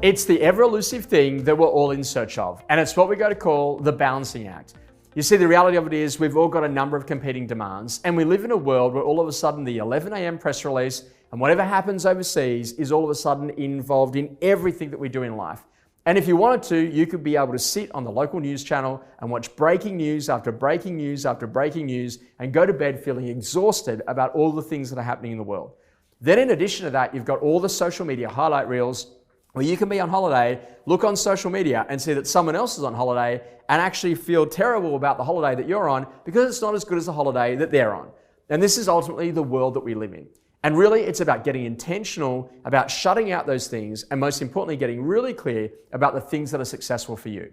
It's the ever-elusive thing that we're all in search of, and it's what we go to call the balancing act. You see, the reality of it is we've all got a number of competing demands, and we live in a world where all of a sudden the 11 a.m. press release and whatever happens overseas is all of a sudden involved in everything that we do in life. And if you wanted to, you could be able to sit on the local news channel and watch breaking news after breaking news after breaking news and go to bed feeling exhausted about all the things that are happening in the world. Then in addition to that, you've got all the social media highlight reels where you can be on holiday, look on social media and see that someone else is on holiday and actually feel terrible about the holiday that you're on because it's not as good as the holiday that they're on. And this is ultimately the world that we live in. And really, it's about getting intentional about shutting out those things and most importantly, getting really clear about the things that are successful for you.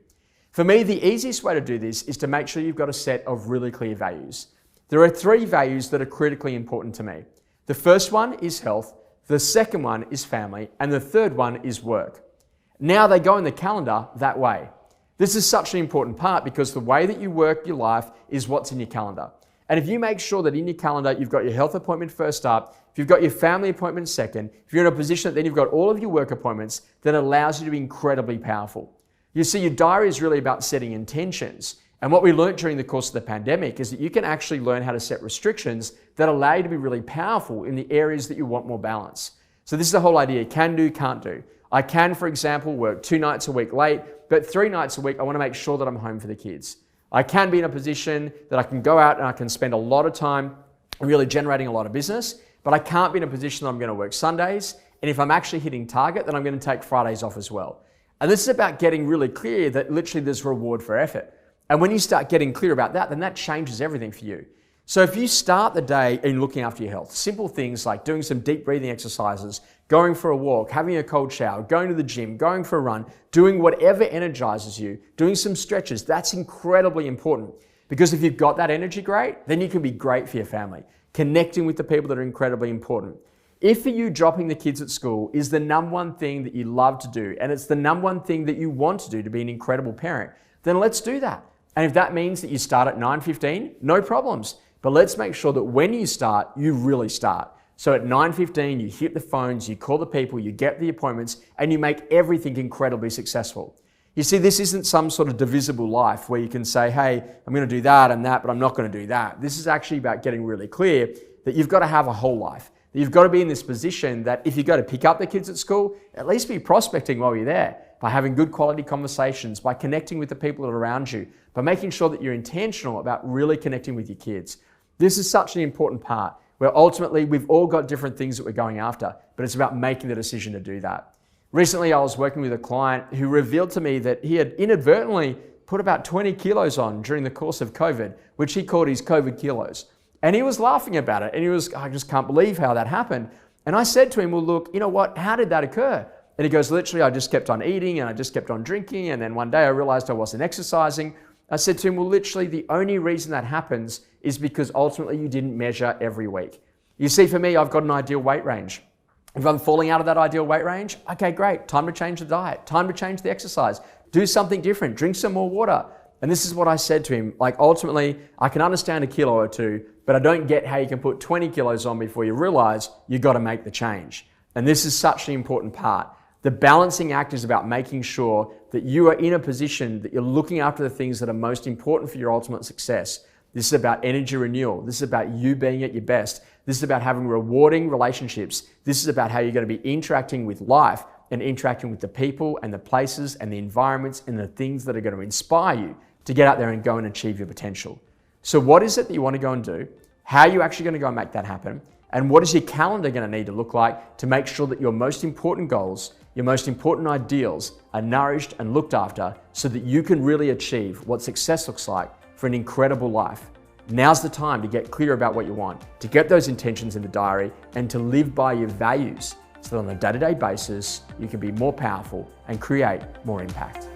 For me, the easiest way to do this is to make sure you've got a set of really clear values. There are 3 values that are critically important to me. The first one is health, the second one is family, and the third one is work. Now they go in the calendar that way. This is such an important part because the way that you work your life is what's in your calendar. And if you make sure that in your calendar, you've got your health appointment first up, if you've got your family appointment second, if you're in a position that then you've got all of your work appointments, that allows you to be incredibly powerful. You see, your diary is really about setting intentions. And what we learned during the course of the pandemic is that you can actually learn how to set restrictions that allow you to be really powerful in the areas that you want more balance. So this is the whole idea, can do, can't do. I can, for example, work 2 nights a week late, but 3 nights a week, I want to make sure that I'm home for the kids. I can be in a position that I can go out and I can spend a lot of time really generating a lot of business, but I can't be in a position that I'm going to work Sundays. And if I'm actually hitting target, then I'm going to take Fridays off as well. And this is about getting really clear that literally there's reward for effort. And when you start getting clear about that, then that changes everything for you. So if you start the day in looking after your health, simple things like doing some deep breathing exercises, going for a walk, having a cold shower, going to the gym, going for a run, doing whatever energizes you, doing some stretches, that's incredibly important. Because if you've got that energy great, then you can be great for your family. Connecting with the people that are incredibly important. If for you dropping the kids at school is the number one thing that you love to do, and it's the number one thing that you want to do to be an incredible parent, then let's do that. And if that means that you start at 9:15, no problems. But let's make sure that when you start, you really start. So at 9:15, you hit the phones, you call the people, you get the appointments, and you make everything incredibly successful. You see, this isn't some sort of divisible life where you can say, hey, I'm going to do that and that, but I'm not going to do that. This is actually about getting really clear that you've got to have a whole life. That you've got to be in this position that if you go to pick up the kids at school, at least be prospecting while you're there, by having good quality conversations, by connecting with the people that are around you, by making sure that you're intentional about really connecting with your kids. This is such an important part where ultimately we've all got different things that we're going after, but it's about making the decision to do that. Recently, I was working with a client who revealed to me that he had inadvertently put about 20 kilos on during the course of COVID, which he called his COVID kilos. And he was laughing about it. And he was, I just can't believe how that happened. And I said to him, well, look, you know what? How did that occur? And he goes, literally, I just kept on eating and I just kept on drinking. And then one day I realized I wasn't exercising. I said to him, well, literally, the only reason that happens is because ultimately you didn't measure every week. You see, for me, I've got an ideal weight range. If I'm falling out of that ideal weight range, okay, great. Time to change the diet. Time to change the exercise. Do something different. Drink some more water. And this is what I said to him. Like, ultimately, I can understand a kilo or two, but I don't get how you can put 20 kilos on before you realize you've got to make the change. And this is such an important part. The balancing act is about making sure that you are in a position that you're looking after the things that are most important for your ultimate success. This is about energy renewal. This is about you being at your best. This is about having rewarding relationships. This is about how you're going to be interacting with life and interacting with the people and the places and the environments and the things that are going to inspire you to get out there and go and achieve your potential. So what is it that you want to go and do? How are you actually going to go and make that happen? And what is your calendar going to need to look like to make sure that your most important goals, your most important ideals are nourished and looked after so that you can really achieve what success looks like for an incredible life? Now's the time to get clear about what you want, to get those intentions in the diary and to live by your values so that on a day-to-day basis, you can be more powerful and create more impact.